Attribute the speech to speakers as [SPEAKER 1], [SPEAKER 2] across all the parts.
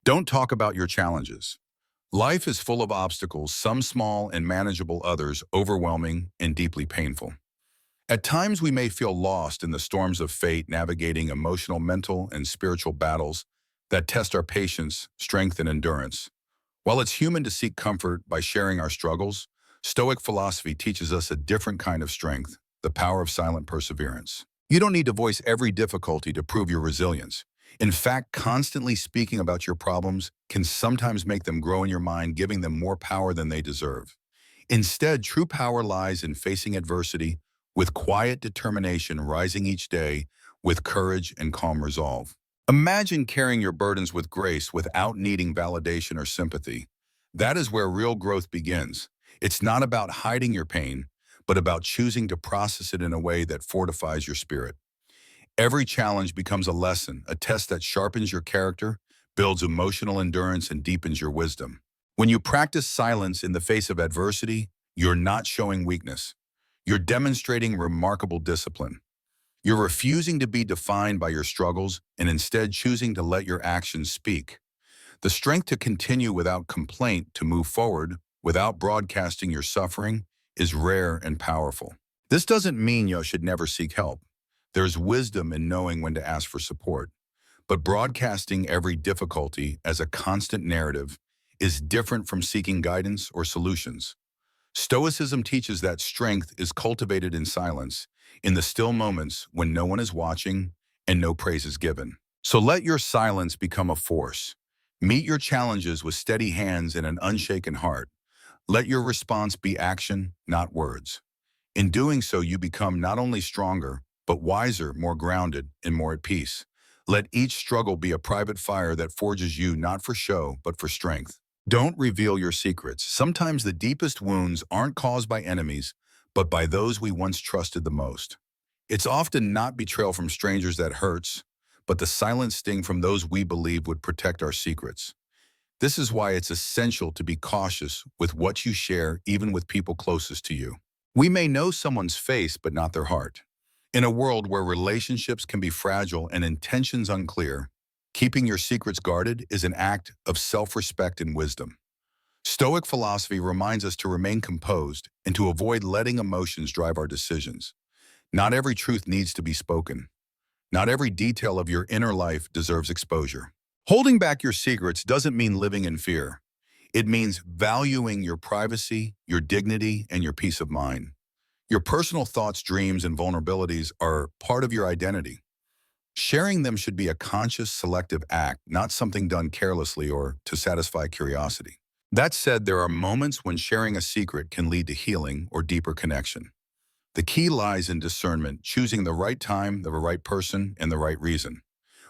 [SPEAKER 1] Don't talk about your challenges. Life is full of obstacles, some small and manageable, others overwhelming and deeply painful. At times, we may feel lost in the storms of fate, navigating emotional, mental, and spiritual battles that test our patience, strength, and endurance. While it's human to seek comfort by sharing our struggles, Stoic philosophy teaches us a different kind of strength, the power of silent perseverance. You don't need to voice every difficulty to prove your resilience. In fact, constantly speaking about your problems can sometimes make them grow in your mind, giving them more power than they deserve. Instead, true power lies in facing adversity with quiet determination, rising each day with courage and calm resolve. Imagine carrying your burdens with grace without needing validation or sympathy. That is where real growth begins. It's not about hiding your pain, but about choosing to process it in a way that fortifies your spirit. Every challenge becomes a lesson, a test that sharpens your character, builds emotional endurance, and deepens your wisdom. When you practice silence in the face of adversity, you're not showing weakness. You're demonstrating remarkable discipline. You're refusing to be defined by your struggles and instead choosing to let your actions speak. The strength to continue without complaint, to move forward without broadcasting your suffering, is rare and powerful. This doesn't mean you should never seek help. There's wisdom in knowing when to ask for support. But broadcasting every difficulty as a constant narrative is different from seeking guidance or solutions. Stoicism teaches that strength is cultivated in silence, in the still moments when no one is watching and no praise is given. So let your silence become a force. Meet your challenges with steady hands and an unshaken heart. Let your response be action, not words. In doing so, you become not only stronger, but wiser, more grounded, and more at peace. Let each struggle be a private fire that forges you not for show, but for strength. Don't reveal your secrets. Sometimes the deepest wounds aren't caused by enemies, but by those we once trusted the most. It's often not betrayal from strangers that hurts, but the silent sting from those we believe would protect our secrets. This is why it's essential to be cautious with what you share, even with people closest to you. We may know someone's face, but not their heart. In a world where relationships can be fragile and intentions unclear, keeping your secrets guarded is an act of self-respect and wisdom. Stoic philosophy reminds us to remain composed and to avoid letting emotions drive our decisions. Not every truth needs to be spoken. Not every detail of your inner life deserves exposure. Holding back your secrets doesn't mean living in fear. It means valuing your privacy, your dignity, and your peace of mind. Your personal thoughts, dreams, and vulnerabilities are part of your identity. Sharing them should be a conscious, selective act, not something done carelessly or to satisfy curiosity. That said, there are moments when sharing a secret can lead to healing or deeper connection. The key lies in discernment, choosing the right time, the right person, and the right reason.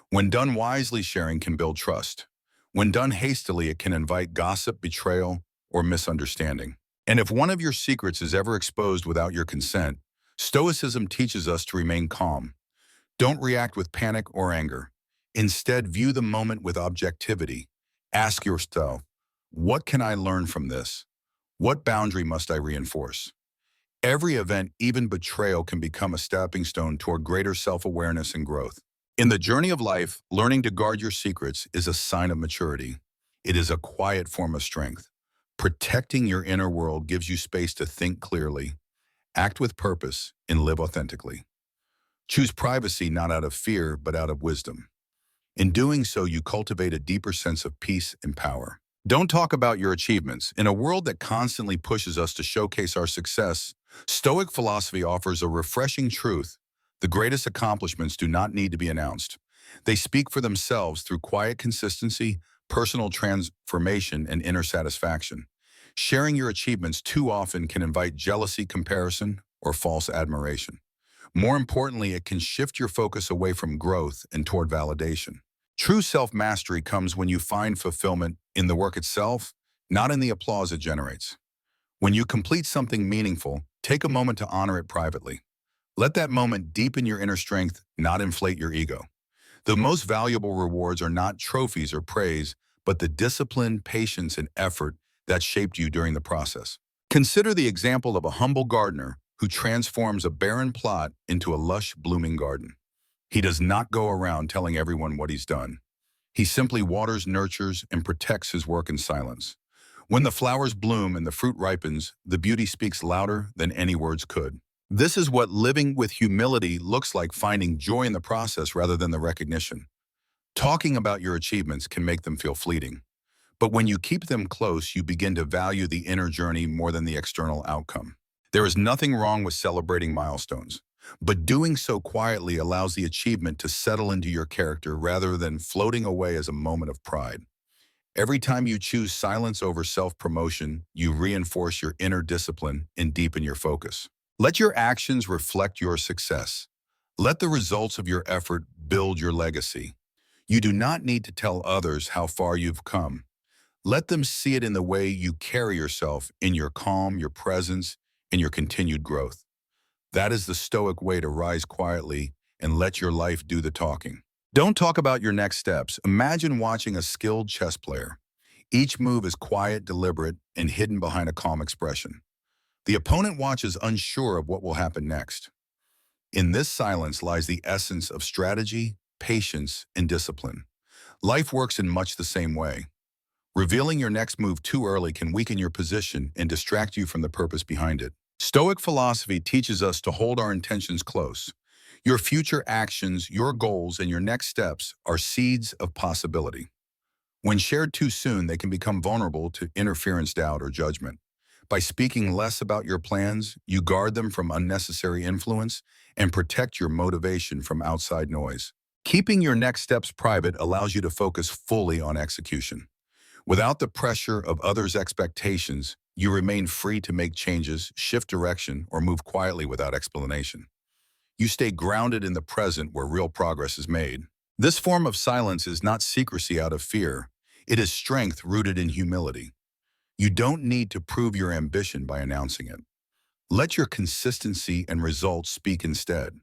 [SPEAKER 1] When done wisely, sharing can build trust. When done hastily, it can invite gossip, betrayal, or misunderstanding. And if one of your secrets is ever exposed without your consent, Stoicism teaches us to remain calm. Don't react with panic or anger. Instead, view the moment with objectivity. Ask yourself, what can I learn from this? What boundary must I reinforce? Every event, even betrayal, can become a stepping stone toward greater self-awareness and growth. In the journey of life, learning to guard your secrets is a sign of maturity. It is a quiet form of strength. Protecting your inner world gives you space to think clearly, act with purpose, and live authentically. Choose privacy not out of fear, but out of wisdom. In doing so, you cultivate a deeper sense of peace and power. Don't talk about your achievements. In a world that constantly pushes us to showcase our success, Stoic philosophy offers a refreshing truth. The greatest accomplishments do not need to be announced. They speak for themselves through quiet consistency, personal transformation, and inner satisfaction. Sharing your achievements too often can invite jealousy, comparison, or false admiration. More importantly, it can shift your focus away from growth and toward validation. True self-mastery comes when you find fulfillment in the work itself, not in the applause it generates. When you complete something meaningful, take a moment to honor it privately. Let that moment deepen your inner strength, not inflate your ego. The most valuable rewards are not trophies or praise, but the discipline, patience, and effort that shaped you during the process. Consider the example of a humble gardener who transforms a barren plot into a lush, blooming garden. He does not go around telling everyone what he's done. He simply waters, nurtures, and protects his work in silence. When the flowers bloom and the fruit ripens, the beauty speaks louder than any words could. This is what living with humility looks like, finding joy in the process rather than the recognition. Talking about your achievements can make them feel fleeting. But when you keep them close, you begin to value the inner journey more than the external outcome. There is nothing wrong with celebrating milestones, but doing so quietly allows the achievement to settle into your character rather than floating away as a moment of pride. Every time you choose silence over self-promotion, you reinforce your inner discipline and deepen your focus. Let your actions reflect your success. Let the results of your effort build your legacy. You do not need to tell others how far you've come. Let them see it in the way you carry yourself, in your calm, your presence, and your continued growth. That is the Stoic way to rise quietly and let your life do the talking. Don't talk about your next steps. Imagine watching a skilled chess player. Each move is quiet, deliberate, and hidden behind a calm expression. The opponent watches unsure of what will happen next. In this silence lies the essence of strategy, patience, and discipline. Life works in much the same way. Revealing your next move too early can weaken your position and distract you from the purpose behind it. Stoic philosophy teaches us to hold our intentions close. Your future actions, your goals, and your next steps are seeds of possibility. When shared too soon, they can become vulnerable to interference, doubt, or judgment. By speaking less about your plans, you guard them from unnecessary influence and protect your motivation from outside noise. Keeping your next steps private allows you to focus fully on execution. Without the pressure of others' expectations, you remain free to make changes, shift direction, or move quietly without explanation. You stay grounded in the present where real progress is made. This form of silence is not secrecy out of fear. It is strength rooted in humility. You don't need to prove your ambition by announcing it. Let your consistency and results speak instead.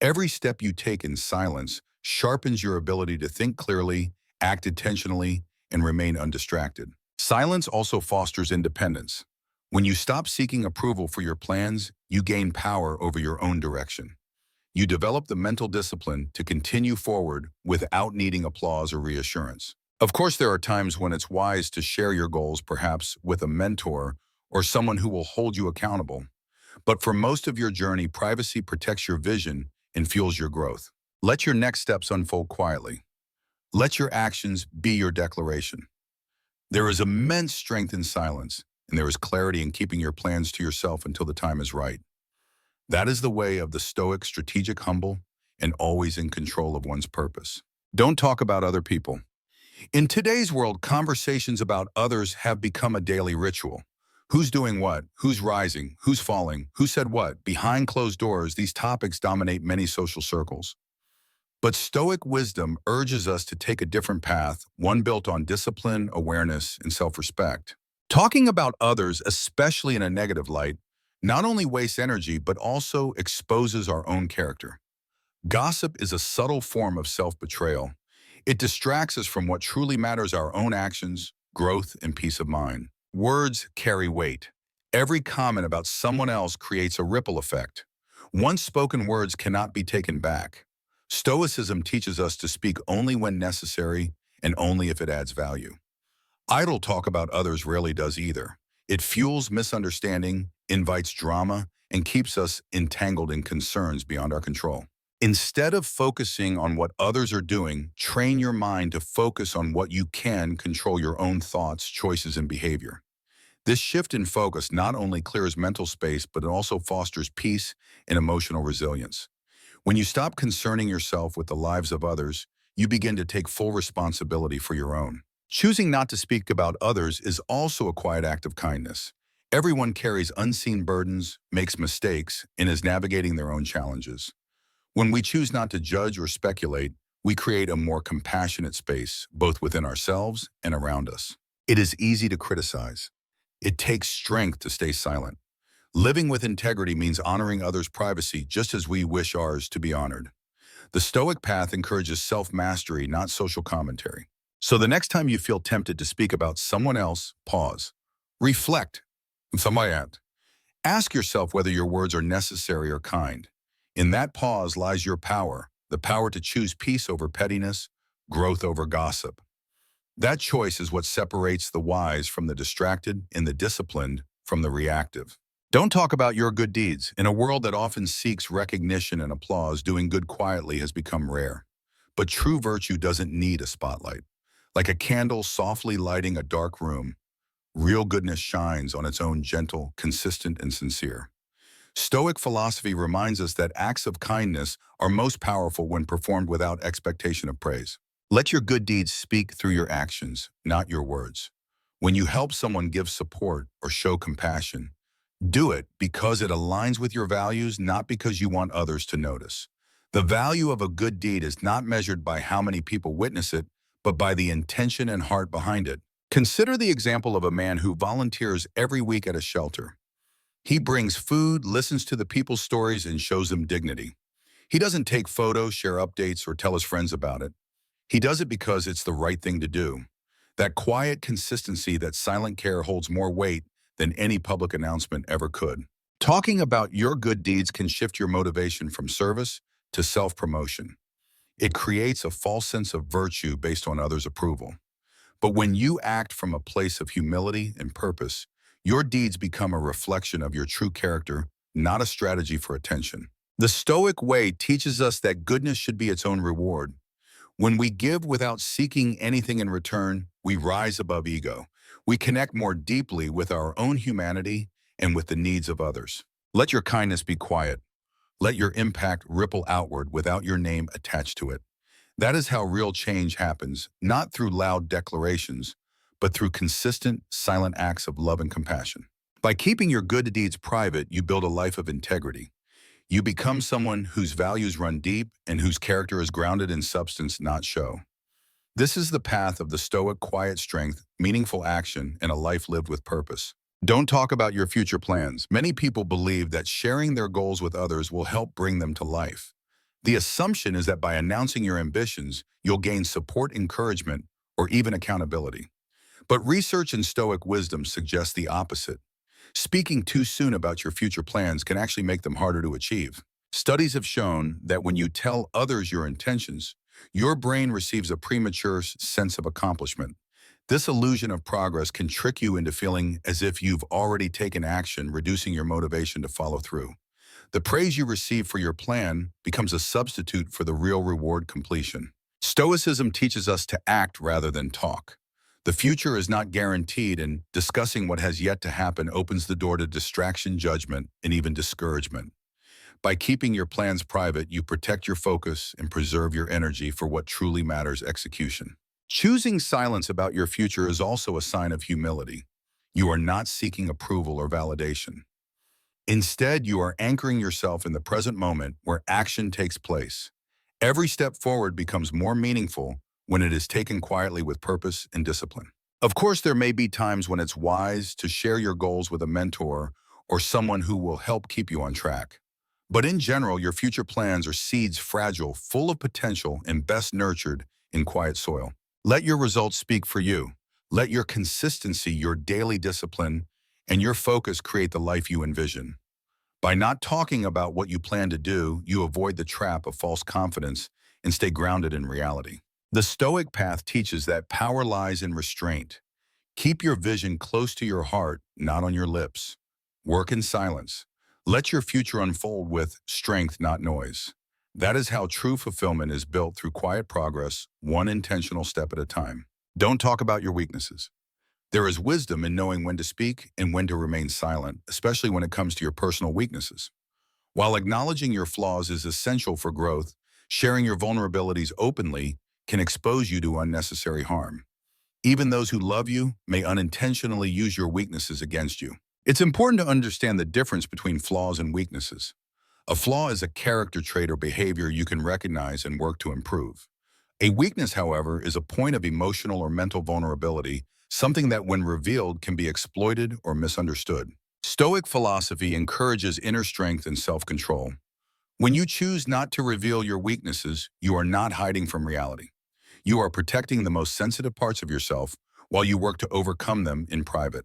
[SPEAKER 1] Every step you take in silence sharpens your ability to think clearly, act intentionally, and remain undistracted. Silence also fosters independence. When you stop seeking approval for your plans, you gain power over your own direction. You develop the mental discipline to continue forward without needing applause or reassurance. Of course, there are times when it's wise to share your goals, perhaps with a mentor or someone who will hold you accountable. But for most of your journey, privacy protects your vision and fuels your growth. Let your next steps unfold quietly. Let your actions be your declaration. There is immense strength in silence, and there is clarity in keeping your plans to yourself until the time is right. That is the way of the Stoic, strategic, humble, and always in control of one's purpose. Don't talk about other people. In today's world, conversations about others have become a daily ritual. Who's doing what? Who's rising? Who's falling? Who said what? Behind closed doors, these topics dominate many social circles. But Stoic wisdom urges us to take a different path, one built on discipline, awareness, and self-respect. Talking about others, especially in a negative light, not only wastes energy, but also exposes our own character. Gossip is a subtle form of self-betrayal. It distracts us from what truly matters: our own actions, growth, and peace of mind. Words carry weight. Every comment about someone else creates a ripple effect. Once spoken words cannot be taken back. Stoicism teaches us to speak only when necessary and only if it adds value. Idle talk about others rarely does either. It fuels misunderstanding, invites drama, and keeps us entangled in concerns beyond our control. Instead of focusing on what others are doing, train your mind to focus on what you can control: your own thoughts, choices, and behavior. This shift in focus not only clears mental space, but it also fosters peace and emotional resilience. When you stop concerning yourself with the lives of others, you begin to take full responsibility for your own. Choosing not to speak about others is also a quiet act of kindness. Everyone carries unseen burdens, makes mistakes, and is navigating their own challenges. When we choose not to judge or speculate, we create a more compassionate space, both within ourselves and around us. It is easy to criticize. It takes strength to stay silent. Living with integrity means honoring others' privacy just as we wish ours to be honored. The Stoic path encourages self-mastery, not social commentary. So the next time you feel tempted to speak about someone else, pause. Reflect. Ask yourself whether your words are necessary or kind. In that pause lies your power, the power to choose peace over pettiness, growth over gossip. That choice is what separates the wise from the distracted and the disciplined from the reactive. Don't talk about your good deeds. In a world that often seeks recognition and applause, doing good quietly has become rare. But true virtue doesn't need a spotlight. Like a candle softly lighting a dark room, real goodness shines on its own gentle, consistent, and sincere. Stoic philosophy reminds us that acts of kindness are most powerful when performed without expectation of praise. Let your good deeds speak through your actions, not your words. When you help someone give support or show compassion, do it because it aligns with your values, not because you want others to notice. The value of a good deed is not measured by how many people witness it, but by the intention and heart behind it. Consider the example of a man who volunteers every week at a shelter. He brings food, listens to the people's stories, and shows them dignity. He doesn't take photos, share updates, or tell his friends about it. He does it because it's the right thing to do. That quiet consistency, that silent care holds more weight than any public announcement ever could. Talking about your good deeds can shift your motivation from service to self-promotion. It creates a false sense of virtue based on others' approval. But when you act from a place of humility and purpose, your deeds become a reflection of your true character, not a strategy for attention. The Stoic way teaches us that goodness should be its own reward. When we give without seeking anything in return, we rise above ego. We connect more deeply with our own humanity and with the needs of others. Let your kindness be quiet. Let your impact ripple outward without your name attached to it. That is how real change happens, not through loud declarations, but through consistent, silent acts of love and compassion. By keeping your good deeds private, you build a life of integrity. You become someone whose values run deep and whose character is grounded in substance, not show. This is the path of the Stoic quiet strength, meaningful action, and a life lived with purpose. Don't talk about your future plans. Many people believe that sharing their goals with others will help bring them to life. The assumption is that by announcing your ambitions, you'll gain support, encouragement, or even accountability. But research and Stoic wisdom suggest the opposite. Speaking too soon about your future plans can actually make them harder to achieve. Studies have shown that when you tell others your intentions, your brain receives a premature sense of accomplishment. This illusion of progress can trick you into feeling as if you've already taken action, reducing your motivation to follow through. The praise you receive for your plan becomes a substitute for the real reward: completion. Stoicism teaches us to act rather than talk. The future is not guaranteed, and discussing what has yet to happen opens the door to distraction, judgment, and even discouragement. By keeping your plans private, you protect your focus and preserve your energy for what truly matters: execution. Choosing silence about your future is also a sign of humility. You are not seeking approval or validation. Instead, you are anchoring yourself in the present moment where action takes place. Every step forward becomes more meaningful when it is taken quietly with purpose and discipline. Of course, there may be times when it's wise to share your goals with a mentor or someone who will help keep you on track. But in general, your future plans are seeds, fragile, full of potential, and best nurtured in quiet soil. Let your results speak for you. Let your consistency, your daily discipline, and your focus create the life you envision. By not talking about what you plan to do, you avoid the trap of false confidence and stay grounded in reality. The Stoic path teaches that power lies in restraint. Keep your vision close to your heart, not on your lips. Work in silence. Let your future unfold with strength, not noise. That is how true fulfillment is built: through quiet progress, one intentional step at a time. Don't talk about your weaknesses. There is wisdom in knowing when to speak and when to remain silent, especially when it comes to your personal weaknesses. While acknowledging your flaws is essential for growth, sharing your vulnerabilities openly can expose you to unnecessary harm. Even those who love you may unintentionally use your weaknesses against you. It's important to understand the difference between flaws and weaknesses. A flaw is a character trait or behavior you can recognize and work to improve. A weakness, however, is a point of emotional or mental vulnerability, something that, when revealed, can be exploited or misunderstood. Stoic philosophy encourages inner strength and self-control. When you choose not to reveal your weaknesses, you are not hiding from reality. You are protecting the most sensitive parts of yourself while you work to overcome them in private.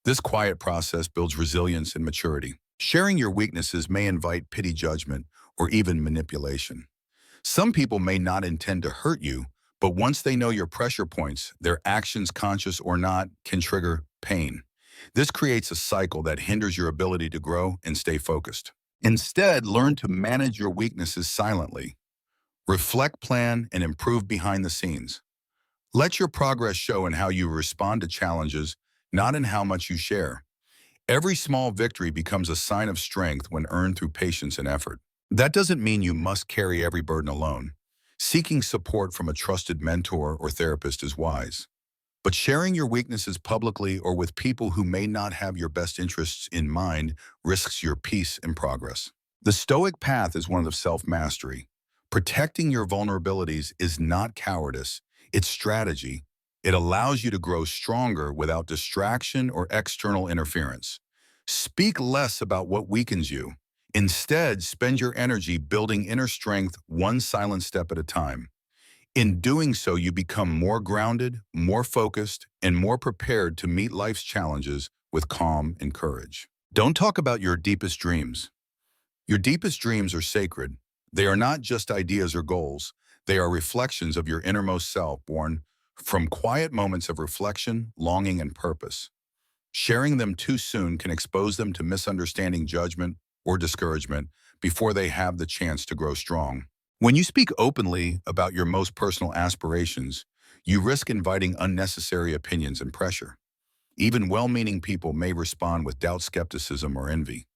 [SPEAKER 1] This quiet process builds resilience and maturity. Sharing your weaknesses may invite pity, judgment, or even manipulation. Some people may not intend to hurt you, But once they know your pressure points, their actions, conscious or not, can trigger pain. This creates a cycle that hinders your ability to grow and stay focused. Instead, learn to manage your weaknesses silently. Reflect, plan, and improve behind the scenes. Let your progress show in how you respond to challenges, not in how much you share. Every small victory becomes a sign of strength when earned through patience and effort. That doesn't mean you must carry every burden alone. Seeking support from a trusted mentor or therapist is wise. But sharing your weaknesses publicly or with people who may not have your best interests in mind risks your peace and progress. The Stoic path is one of self-mastery. Protecting your vulnerabilities is not cowardice, it's strategy. It allows you to grow stronger without distraction or external interference. Speak less about what weakens you. Instead, spend your energy building inner strength one silent step at a time. In doing so, you become more grounded, more focused, and more prepared to meet life's challenges with calm and courage. Don't talk about your deepest dreams. Your deepest dreams are sacred. They are not just ideas or goals. They are reflections of your innermost self, born from quiet moments of reflection, longing, and purpose. Sharing them too soon can expose them to misunderstanding, judgment, or discouragement before they have the chance to grow strong. When you speak openly about your most personal aspirations, you risk inviting unnecessary opinions and pressure. Even well-meaning people may respond with doubt, skepticism, or envy.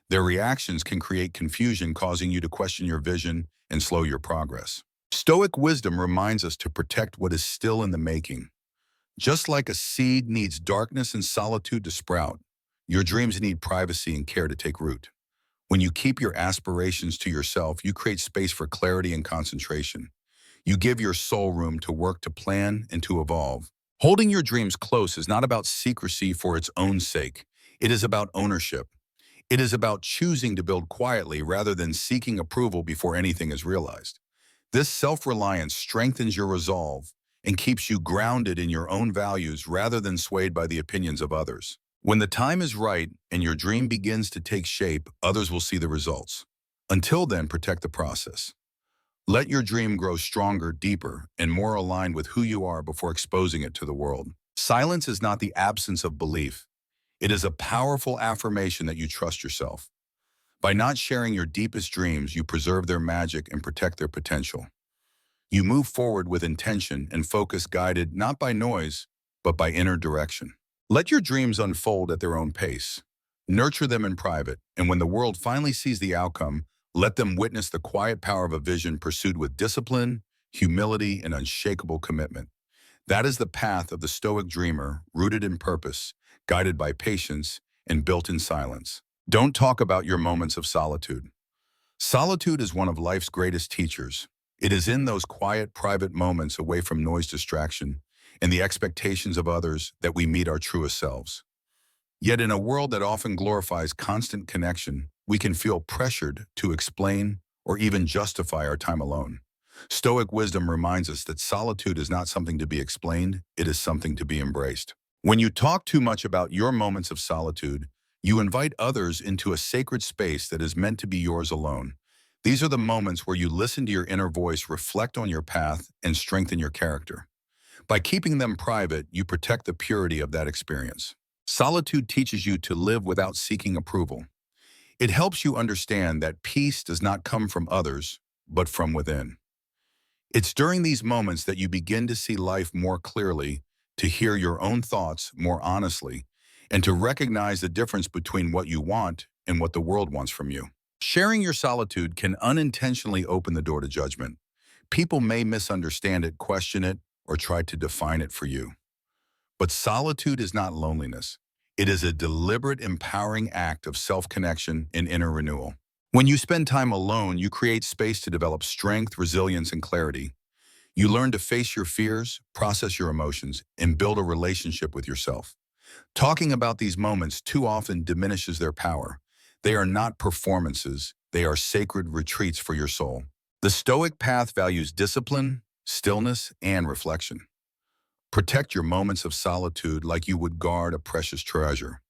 [SPEAKER 1] Their reactions can create confusion, causing you to question your vision and slow your progress. Stoic wisdom reminds us to protect what is still in the making. Just like a seed needs darkness and solitude to sprout, your dreams need privacy and care to take root. When you keep your aspirations to yourself, you create space for clarity and concentration. You give your soul room to work, to plan, and to evolve. Holding your dreams close is not about secrecy for its own sake. It is about ownership. It is about choosing to build quietly rather than seeking approval before anything is realized. This self-reliance strengthens your resolve and keeps you grounded in your own values rather than swayed by the opinions of others. When the time is right and your dream begins to take shape, others will see the results. Until then, protect the process. Let your dream grow stronger, deeper, and more aligned with who you are before exposing it to the world. Silence is not the absence of belief. It is a powerful affirmation that you trust yourself. By not sharing your deepest dreams, you preserve their magic and protect their potential. You move forward with intention and focus, guided not by noise, but by inner direction. Let your dreams unfold at their own pace. Nurture them in private, and when the world finally sees the outcome, let them witness the quiet power of a vision pursued with discipline, humility, and unshakable commitment. That is the path of the Stoic dreamer, rooted in purpose, guided by patience, and built in silence. Don't talk about your moments of solitude. Solitude is one of life's greatest teachers. It is in those quiet, private moments away from noise, distraction, and the expectations of others that we meet our truest selves. Yet in a world that often glorifies constant connection, we can feel pressured to explain or even justify our time alone. Stoic wisdom reminds us that solitude is not something to be explained, it is something to be embraced. When you talk too much about your moments of solitude, you invite others into a sacred space that is meant to be yours alone. These are the moments where you listen to your inner voice, reflect on your path, and strengthen your character. By keeping them private, you protect the purity of that experience. Solitude teaches you to live without seeking approval. It helps you understand that peace does not come from others, but from within. It's during these moments that you begin to see life more clearly, to hear your own thoughts more honestly, and to recognize the difference between what you want and what the world wants from you. Sharing your solitude can unintentionally open the door to judgment. People may misunderstand it, question it, or try to define it for you. But solitude is not loneliness. It is a deliberate, empowering act of self-connection and inner renewal. When you spend time alone, you create space to develop strength, resilience, and clarity. You learn to face your fears, process your emotions, and build a relationship with yourself. Talking about these moments too often diminishes their power. They are not performances. They are sacred retreats for your soul. The Stoic path values discipline, stillness, and reflection. Protect your moments of solitude like you would guard a precious treasure.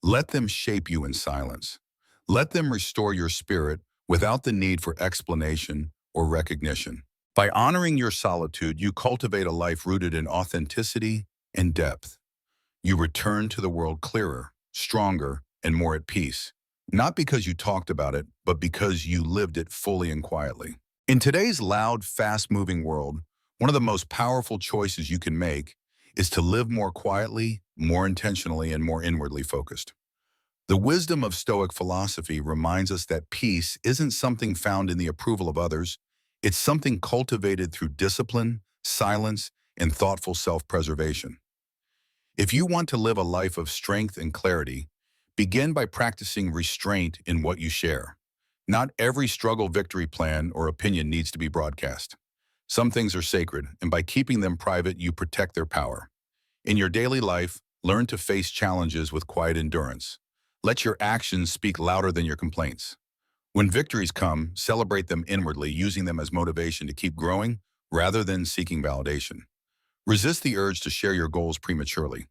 [SPEAKER 1] Let them shape you in silence. Let them restore your spirit without the need for explanation or recognition. By honoring your solitude, you cultivate a life rooted in authenticity and depth. You return to the world clearer, stronger, and more at peace. Not because you talked about it, but because you lived it fully and quietly. In today's loud, fast-moving world, one of the most powerful choices you can make is to live more quietly, more intentionally, and more inwardly focused. The wisdom of Stoic philosophy reminds us that peace isn't something found in the approval of others. It's something cultivated through discipline, silence, and thoughtful self-preservation. If you want to live a life of strength and clarity, begin by practicing restraint in what you share. Not every struggle victory plan or opinion needs to be broadcast. Some things are sacred, and by keeping them private, you protect their power. In your daily life, learn to face challenges with quiet endurance. Let your actions speak louder than your complaints. When victories come, celebrate them inwardly, using them as motivation to keep growing rather than seeking validation. Resist the urge to share your goals prematurely.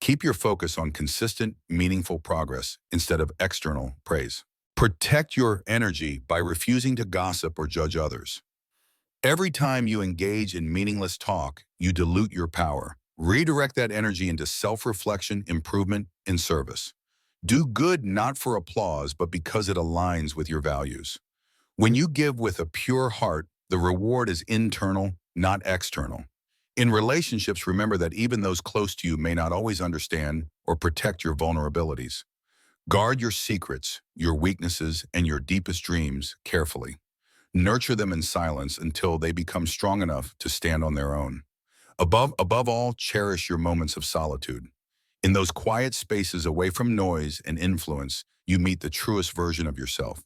[SPEAKER 1] Keep your focus on consistent, meaningful progress instead of external praise. Protect your energy by refusing to gossip or judge others. Every time you engage in meaningless talk, you dilute your power. Redirect that energy into self-reflection, improvement, and service. Do good not for applause, but because it aligns with your values. When you give with a pure heart, the reward is internal, not external. In relationships, remember that even those close to you may not always understand or protect your vulnerabilities. Guard your secrets, your weaknesses, and your deepest dreams carefully. Nurture them in silence until they become strong enough to stand on their own. Above all, cherish your moments of solitude. In those quiet spaces away from noise and influence, you meet the truest version of yourself.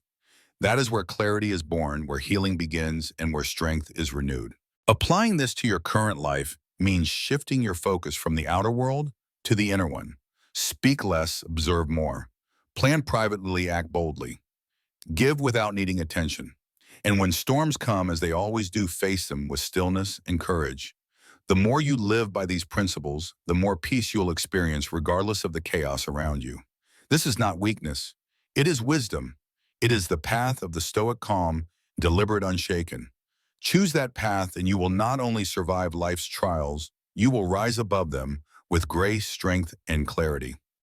[SPEAKER 1] That is where clarity is born, where healing begins, and where strength is renewed. Applying this to your current life means shifting your focus from the outer world to the inner one. Speak less, observe more. Plan privately, act boldly. Give without needing attention. And when storms come, as they always do, face them with stillness and courage. The more you live by these principles, the more peace you'll experience regardless of the chaos around you. This is not weakness. It is wisdom. It is the path of the Stoic calm, deliberate, unshaken. Choose that path and you will not only survive life's trials, you will rise above them with grace, strength, and clarity.